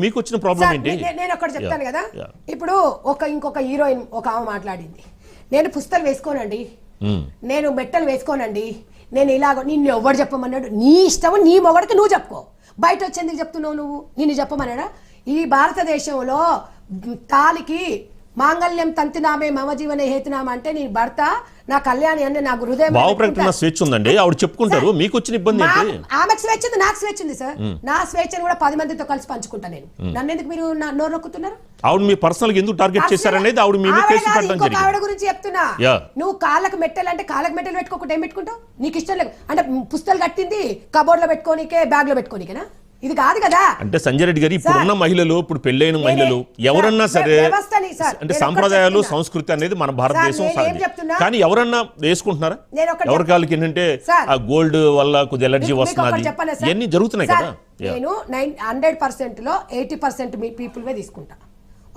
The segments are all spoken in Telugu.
మీకు వచ్చిన ప్రాబ్లం ఏంటి? నేను ఒకటి చెప్తాను కదా, ఇప్పుడు ఇంకొక హీరోయిన్ ఒక ఆమె మాట్లాడింది, నేను పుస్తలు వేసుకోనండి, నేను మెట్టలు వేసుకోనండి, నేను ఇలాగ నిన్ను ఎవడు చెప్పమన్నాడు, నీ ఇష్టం, నీ మొగడికి నువ్వు చెప్పుకో, బయట వచ్చేందుకు చెప్తున్నావు నువ్వు, నిన్ను చెప్పమన్నాడా? ఈ భారతదేశంలో తాలికి మాంగళ్యం తంతినామే మమ జీవన హేతునామా అంటే నీ భర్త నా కళ్యాణి అంటే నాకు హృదయం భావ ప్రకటన స్వేచ్ఛ ఉందండి, ఆవిడ చెప్పుకుంటారు, మీకు వచ్చిన ఇబ్బంది ఏంటి? ఆమెకు స్వేచ్ఛ ఉంది, నాకు స్వేచ్ఛ ఉంది సార్, నా స్వేచ్ఛను కూడా 10 మందితో కలిసి పంచుకుంటా నేను, నన్ను ఎందుకు మీరు నోరు నొక్కుతున్నారు? ఆవిడ మీ పర్సనల్ ఎందుకు టార్గెట్ చేశారనేది ఆవిడ మీ కేసు పెట్టడం జరిగింది. ఆవిడ గురించి చెప్తున్నా, నువ్వు కాళ్ళకు మెట్టెలు అంటే కాళ్ళకు మెట్టెలు పెట్టుకోకుండా ఏం పెట్టుకుంటావు? నీకు ఇష్టం లేదు అంటే పుస్తకాలు కట్టింది కబోర్డ్ లో పెట్టుకోనికే, బ్యాగ్ లో పెట్టుకోనికేనా? ఇది కాదు కదా. అంటే సంజయ్ రెడ్డి గారు ఇప్పుడున్న మహిళలు, ఇప్పుడు పెళ్ళైన మహిళలు ఎవరన్నా సరే, అంటే సాంప్రదాయాలు సంస్కృతి అనేది మన భారతదేశం, కానీ ఎవరన్నా వేసుకుంటున్నారా? ఎవరి కాళ్ళకి ఏంటంటే ఆ గోల్డ్ వల్ల కొద్ది ఎలర్జీ వస్తున్నది, ఇవన్నీ జరుగుతున్నాయి కదా. నేను 100% లో 80% మీ పీపుల్ వే తీసుకుంటా,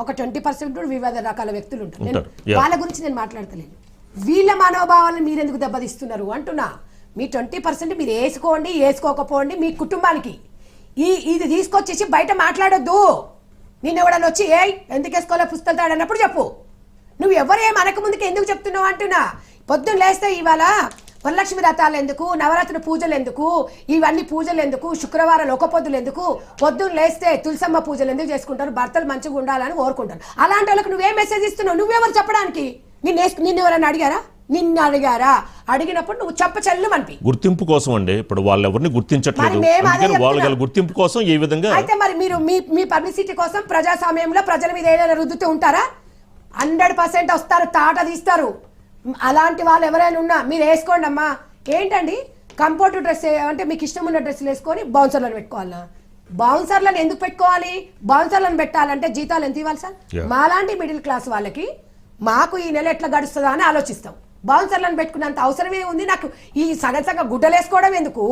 ఒక 20% వివిధ రకాల వ్యక్తులు ఉంటారు, వాళ్ళ గురించి నేను మాట్లాడతలేను. వీళ్ళ మనోభావాలను మీరెందుకు దెబ్బతీస్తున్నారు అంటున్నా. మీ 20% మీరు వేసుకోండి, వేసుకోకపోండి, మీ కుటుంబానికి ఇది తీసుకొచ్చేసి బయట మాట్లాడొద్దు. నిన్న ఎవడన్నా వచ్చి ఎందుకు వేసుకోలే పుస్తకాలు తాడన్నప్పుడు చెప్పు. నువ్వు ఎవరేం అనక ముందుకు ఎందుకు చెప్తున్నావు అంటున్నా. పొద్దున్న లేస్తే ఇవాళ వరలక్ష్మి వ్రతాలు ఎందుకు, నవరాత్రి పూజలు ఎందుకు, ఇవన్నీ పూజలు ఎందుకు, శుక్రవారాలు ఒక పొద్దులు ఎందుకు, పొద్దున్న లేస్తే తులసమ్మ పూజలు ఎందుకు చేసుకుంటారు, భర్తలు మంచిగా ఉండాలని కోరుకుంటారు. అలాంటి వాళ్ళకి నువ్వేం మెసేజ్ ఇస్తున్నావు? నువ్వెవరు చెప్పడానికి? నిన్ను ఎవరైనా అడిగారా? నిన్ను అడిగారా? అడిగినప్పుడు నువ్వు చెప్పచెల్లు మనకి గుర్తింపు కోసం అండి. ఇప్పుడు వాళ్ళు ఎవరిని గుర్తించట్లేదు, వాళ్ళ గుర్తింపు కోసం ఏ విధంగా అయితే మరి మీరు మీ పబ్లిసిటీ కోసం ప్రజాస్వామ్యంలో ప్రజల మీద ఏదైనా రుద్దుతూ ఉంటారా? 100% వస్తారు, తాట తీస్తారు. అలాంటి వాళ్ళు ఎవరైనా ఉన్నా మీరు వేసుకోండి అమ్మా. ఏంటండి కంఫర్ట్ డ్రెస్ అంటే మీకు ఇష్టం ఉన్న డ్రెస్సులు వేసుకొని బౌన్సర్లను పెట్టుకోవాలా? బౌన్సర్లను ఎందుకు పెట్టుకోవాలి? బౌన్సర్లను పెట్టాలంటే జీతాలు ఎంత ఇవ్వాలి సార్? మాలాంటి మిడిల్ క్లాస్ వాళ్ళకి మాకు ఈ నెల ఎట్లా గడుస్తుందా అని ఆలోచిస్తాం. బౌన్సర్లను పెట్టుకున్నంత అవసరమే ఉంది నాకు. ఈ సగసగ గుడ్డలు వేసుకోవడం ఎందుకు?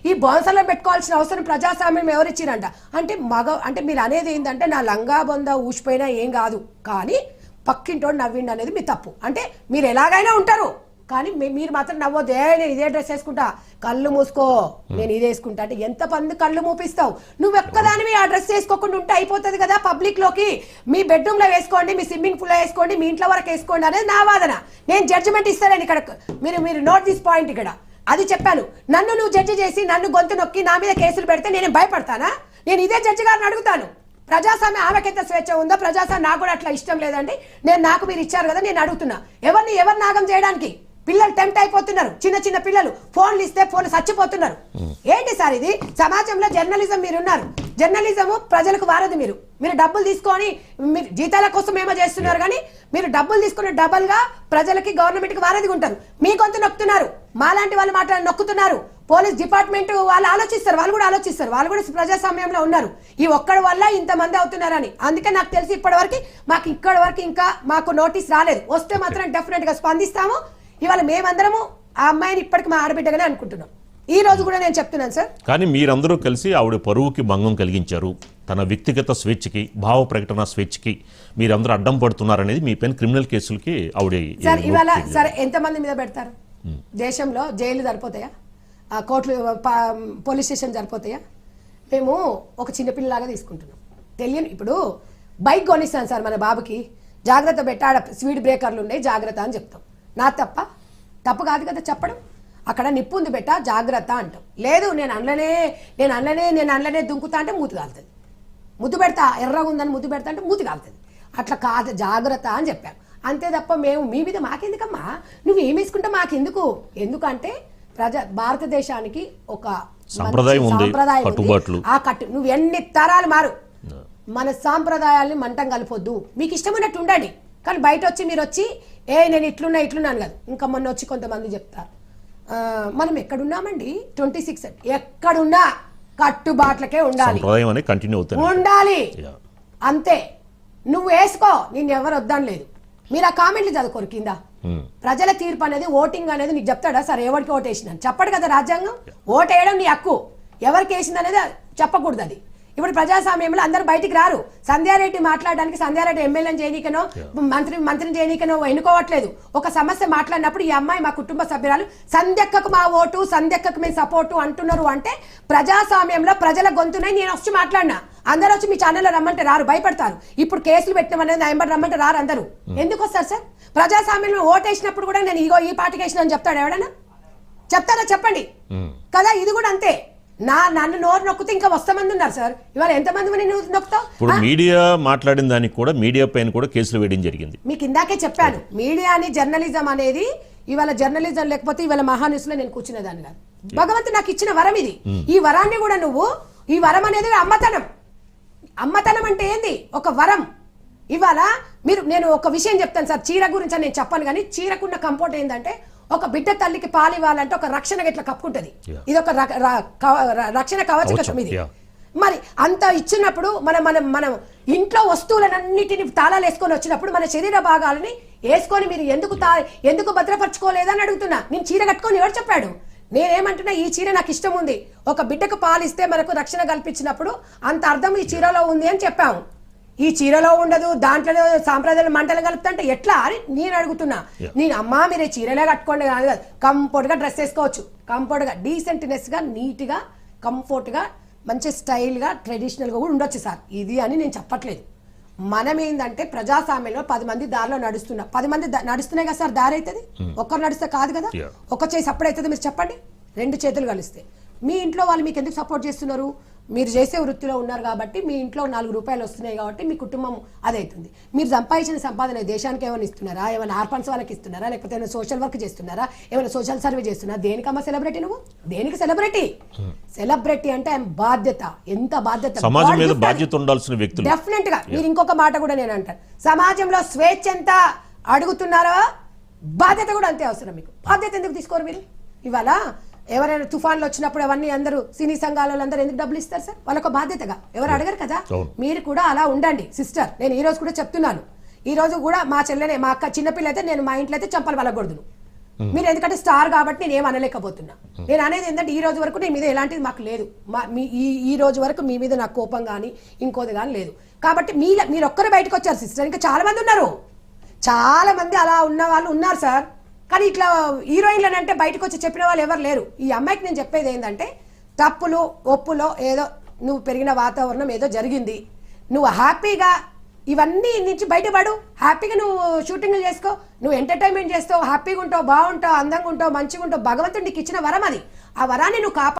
ఈ బౌన్సర్లను పెట్టుకోవాల్సిన అవసరం ప్రజాస్వామ్యం ఎవరిచ్చిరంట? అంటే మీరు అనేది ఏంటంటే నా లంగా బొంద ఊసిపోయినా ఏం కాదు, కానీ పక్కింటోడు నవ్విండి అనేది మీ తప్పు. అంటే మీరు ఎలాగైనా ఉంటారు, కానీ మీరు మాత్రం నవ్వద్దు. నేను ఇదే డ్రెస్ వేసుకుంటా, కళ్ళు మూసుకో, నేను ఇది వేసుకుంటా అంటే ఎంత మంది కళ్ళు మూపిస్తావు? నువ్వు ఎక్కదానివి ఆ డ్రెస్ వేసుకోకుండా ఉంటే అయిపోతుంది కదా. పబ్లిక్ లోకి మీ బెడ్రూమ్ లో వేసుకోండి, మీ స్విమ్మింగ్ పూల్ లో వేసుకోండి, మీ ఇంట్లో వరకు వేసుకోండి అనేది నా వాదన. నేను జడ్జిమెంట్ ఇస్తాను ఇక్కడ, మీరు నోట్ దిస్ పాయింట్. ఇక్కడ అది చెప్పాను. నన్ను నువ్వు జడ్జి చేసి నన్ను గొంతు నొక్కి నా మీద కేసులు పెడితే నేను భయపడతానా? నేను ఇదే జడ్జి గారిని అడుగుతాను. ప్రజాస్వామ్యం ఆమెకైతే స్వేచ్ఛ ఉందో, ప్రజాస్వామ్యం నాకు కూడా అట్లా ఇష్టం లేదండి. నాకు మీరు ఇచ్చారు కదా, నేను అడుగుతున్నా ఎవరు నాగం చేయడానికి? పిల్లలు టెంప్ట్ అయిపోతున్నారు, చిన్న పిల్లలు ఫోన్లు ఇస్తే ఫోన్లు చచ్చిపోతున్నారు. ఏంటి సార్ ఇది? సమాజంలో జర్నలిజం మీరున్నారు, జర్నలిజము ప్రజలకు వారది. మీరు డబ్బులు తీసుకొని మీరు జీతాల కోసం ఏమో చేస్తున్నారు, కానీ మీరు డబ్బులు తీసుకుని డబల్ గా ప్రజలకి గవర్నమెంట్ కి వారధిగా ఉంటారు. మీ గొంతు నొక్కుతున్నారు, మాలాంటి వాళ్ళు మాట్లాడి నొక్కుతున్నారు. పోలీస్ డిపార్ట్మెంట్ వాళ్ళు ఆలోచిస్తారు, వాళ్ళు కూడా ప్రజాస్వామ్యంలో ఉన్నారు. ఈ ఒక్కడి వల్ల ఇంతమంది అవుతున్నారని. అందుకే నాకు తెలిసి ఇక్కడి వరకు ఇంకా మాకు నోటీస్ రాలేదు. వస్తే మాత్రం డెఫినెట్ గా స్పందిస్తాము. ఇవాళ మేమందరము ఆ అమ్మాయిని ఇప్పటికి మా ఆడబిడ్డగానే అనుకుంటున్నాం. ఈ రోజు కూడా నేను చెప్తున్నాను సార్. కానీ మీరందరూ కలిసి ఆవిడ పరువుకి భంగం కలిగించారు, తన వ్యక్తిగత స్వేచ్ఛకి, భావ ప్రకటన స్వేచ్ఛకి మీరందరూ అడ్డం పడుతున్నారనేది మీ పైన క్రిమినల్ కేసులకి ఆవిడ సార్. ఇవాళ సరే ఎంతమంది మీద పెడతారు? దేశంలో జైలు సరిపోతాయా? కోర్టులు, పోలీస్ స్టేషన్ సరిపోతాయా? మేము ఒక చిన్నపిల్లలాగా తీసుకుంటున్నాం. తెలియని ఇప్పుడు బైక్ కొనిస్తాను సార్ మన బాబుకి, జాగ్రత్త పెట్టాడ స్పీడ్ బ్రేకర్లు ఉన్నాయి జాగ్రత్త అని చెప్తాం. నా తప్పు కాదు కదా చెప్పడం. అక్కడ నిప్పు ఉంది బెట్ట జాగ్రత్త అంటాం. లేదు నేను అనలనే దుంకుతా అంటే మూతి కాలుతుంది. ముద్దు పెడతా, ఎర్రగా ఉందని ముద్దు పెడతా అంటే మూతి కాలుతుంది. అట్లా కాదు, జాగ్రత్త అని చెప్పాం. అంతే తప్ప మేము మీ మీద మాకెందుకమ్మా, నువ్వు ఏం వేసుకుంటా మాకెందుకు? ఎందుకంటే భారతదేశానికి ఒక సాంప్రదాయం ఉంది. ఆ కట్టు నువ్వు ఎన్ని తరాలు మారు, మన సాంప్రదాయాల్ని మంటం కలపొద్దు. మీకు ఇష్టమైనట్టు ఉండండి, కానీ బయట వచ్చి మీరు వచ్చి నేను ఇట్లున్నాను కాదు. ఇంకా మొన్న వచ్చి కొంతమంది చెప్తారు మనం ఎక్కడున్నామండి 26 ఎక్కడున్నా కట్టుబాట్లకే ఉండాలి అంతే. నువ్వు వేసుకో, నేను ఎవరు వద్దాను లేదు. మీరు ఆ కామెంట్లు చదువుకోరు కింద. ప్రజల తీర్పు అనేది, ఓటింగ్ అనేది నీకు చెప్తాడా సార్? ఎవరికి ఓటు వేసిందని చెప్పడు కదా రాజ్యాంగం. ఓటు వేయడం నీ హక్కు, ఎవరికి వేసింది అనేది చెప్పకూడదు. అది ఇప్పుడు ప్రజాస్వామ్యంలో అందరూ బయటికి రారు. సంధ్యారెడ్డి మాట్లాడడానికి సంధ్యారెడ్డి ఎమ్మెల్యేని చేయనీకనో మంత్రిని చేయనీకనో ఎన్నుకోవట్లేదు. ఒక సమస్య మాట్లాడినప్పుడు ఈ అమ్మాయి మా కుటుంబ సభ్యురాలు, సంధ్యక్కకు మా ఓటు, సంధ్యక్కకు మేము సపోర్టు అంటున్నారు అంటే ప్రజాస్వామ్యంలో ప్రజల గొంతునై నేను వచ్చి మాట్లాడినా. అందరూ వచ్చి మీ ఛానల్లో రమ్మంటే రారు, భయపడతారు. ఇప్పుడు కేసులు పెట్టినమనేది ఎంబడి రమ్మంటే రారు అందరూ. ఎందుకు వస్తారు సార్? ప్రజాస్వామ్యంలో ఓటేసినప్పుడు కూడా నేను ఇగో ఈ పార్టీకి వేసిన అని చెప్తాడు ఎవడన్నా? చెప్తారా చెప్పండి కదా. ఇది కూడా అంతే. నన్ను నోరు నొక్కితే ఇంకా వస్తమంది ఉన్నారు సార్. ఇవాళ ఎంతమంది నువ్వు నొక్కుతావు? ఇప్పుడు మీడియా మాట్లాడిన దానికి కూడా మీడియా పైన కూడా కేసులు వేయడం జరిగింది. మీకు ఇందాకే చెప్పాను, మీడియాని జర్నలిజం అనేది ఇవాళ జర్నలిజం లేకపోతే ఇవాళ మహాన్యూస్ లో నేను కూర్చునేదాన్ని కాదు. భగవంతుడు నాకు ఇచ్చిన వరం ఇది. ఈ వరాన్ని కూడా నువ్వు, ఈ వరం అనేది అమ్మతనం. అమ్మతనం అంటే ఏంది? ఒక వరం. ఇవాళ నేను ఒక విషయం చెప్తాను సార్, చీర గురించి నేను చెప్పాను కానీ చీరకున్న కంఫర్ట్ ఏంటంటే ఒక బిడ్డ తల్లికి పాలు ఇవ్వాలంటే ఒక రక్షణగా ఇట్లా కప్పుకుంటది. ఇది ఒక రక్షణ కవచం ఇది. మరి అంత ఇచ్చినప్పుడు మనం ఇంట్లో వస్తువులన్నిటిని తాళాలు వేసుకొని వచ్చినప్పుడు మన శరీర భాగాలని వేసుకొని మీరు ఎందుకు భద్రపరచుకోలేదని అడుగుతున్నా. నేను చీర కట్టుకొని ఎవరు చెప్పాడు? నేనేమంటున్నా, ఈ చీర నాకు ఇష్టం ఉంది. ఒక బిడ్డకు పాలు ఇస్తే మనకు రక్షణ కల్పించినప్పుడు అంత అర్థం ఈ చీరలో ఉంది అని చెప్పాము. ఈ చీరలో ఉండదు, దాంట్లో సాంప్రదాయాలు మంటలు కలుపుతుంటే ఎట్లా అని నేను అడుగుతున్నా. నేను అమ్మా మీరే చీరలే కట్టుకోండి కాదు, కంఫర్ట్గా డ్రెస్ వేసుకోవచ్చు. కంఫర్ట్గా, డీసెంట్నెస్గా, నీట్గా, కంఫర్ట్గా, మంచి స్టైల్గా, ట్రెడిషనల్గా కూడా ఉండొచ్చు సార్. ఇది అని నేను చెప్పట్లేదు. మనం ఏంటంటే ప్రజాస్వామ్యంలో 10 మంది దారిలో నడుస్తున్నా. 10 మంది నడుస్తున్నాయి కదా సార్, దారి అవుతుంది. ఒక్కరు నడిస్తే కాదు కదా. ఒక చేసి అప్పుడు అవుతుంది. మీరు చెప్పండి, 2 చేతులు కలిస్తే. మీ ఇంట్లో వాళ్ళు మీకు ఎందుకు సపోర్ట్ చేస్తున్నారు? మీరు చేసే వృత్తిలో ఉన్నారు కాబట్టి, మీ ఇంట్లో 4 రూపాయలు వస్తున్నాయి కాబట్టి మీ కుటుంబం అదవుతుంది. మీరు సంపాదించిన సంపాదన దేశానికి ఏమైనా ఇస్తున్నారా? ఏమైనా ఆర్ఫన్స్ వాళ్ళకి ఇస్తున్నారా? లేకపోతే ఏమైనా సోషల్ వర్క్ చేస్తున్నారా? ఏమైనా సోషల్ సర్వే చేస్తున్నారా? దేనికమ్మా సెలబ్రిటీ నువ్వు? దేనికి సెలబ్రిటీ? సెలబ్రిటీ అంటే ఆయన బాధ్యత. ఎంత బాధ్యత, సమాజం మీద బాధ్యత ఉండాల్సిన వ్యక్తులు. డెఫినెట్ గా. మీరు ఇంకొక మాట కూడా నేను అంటాను, సమాజంలో స్వేచ్ఛ ఎంత అడుగుతున్నారో బాధ్యత కూడా అంతే అవసరం. మీకు బాధ్యత ఎందుకు తీసుకోరు మీరు? ఇవాళ ఎవరైనా తుఫాన్లు వచ్చినప్పుడు అవన్నీ అందరూ సినీ సంఘాల అందరూ ఎందుకు డబ్బులు ఇస్తారు సార్? వాళ్ళొక బాధ్యతగా. ఎవరు అడగరు కదా. మీరు కూడా అలా ఉండండి సిస్టర్. నేను ఈ రోజు కూడా చెప్తున్నాను, ఈ రోజు కూడా మా చెల్లెనే, మా అక్క చిన్నపిల్ల అయితే నేను మా ఇంట్లో అయితే చంపలు వలగొడుదును. మీరు ఎందుకంటే స్టార్ కాబట్టి నేను ఏం అనలేకపోతున్నా. నేను అనేది ఏంటంటే ఈ రోజు వరకు నీ మీద ఎలాంటిది మాకు లేదు. ఈ రోజు వరకు మీ మీద నాకు కోపం కానీ ఇంకోది కానీ లేదు. కాబట్టి మీరు ఒక్కరు బయటకు వచ్చారు సిస్టర్. ఇంకా చాలా మంది ఉన్నారు, చాలా మంది అలా ఉన్న వాళ్ళు ఉన్నారు సార్. కానీ ఇట్లా హీరోయిన్లను అంటే బయటకు వచ్చి చెప్పిన వాళ్ళు ఎవరు లేరు. ఈ అమ్మాయికి నేను చెప్పేది ఏంటంటే, తప్పులు ఒప్పులో ఏదో నువ్వు పెరిగిన వాతావరణం ఏదో జరిగింది, నువ్వు హ్యాపీగా ఇవన్నీ నుంచి బయటపడు. హ్యాపీగా నువ్వు షూటింగ్లు చేసుకో, నువ్వు ఎంటర్టైన్మెంట్ చేస్తావు, హ్యాపీగా ఉంటావు, బాగుంటావు, అందంగా ఉంటావు, మంచిగా ఉంటావు. భగవంతుడు నీకు ఇచ్చిన వరం అది. ఆ వరాన్ని నువ్వు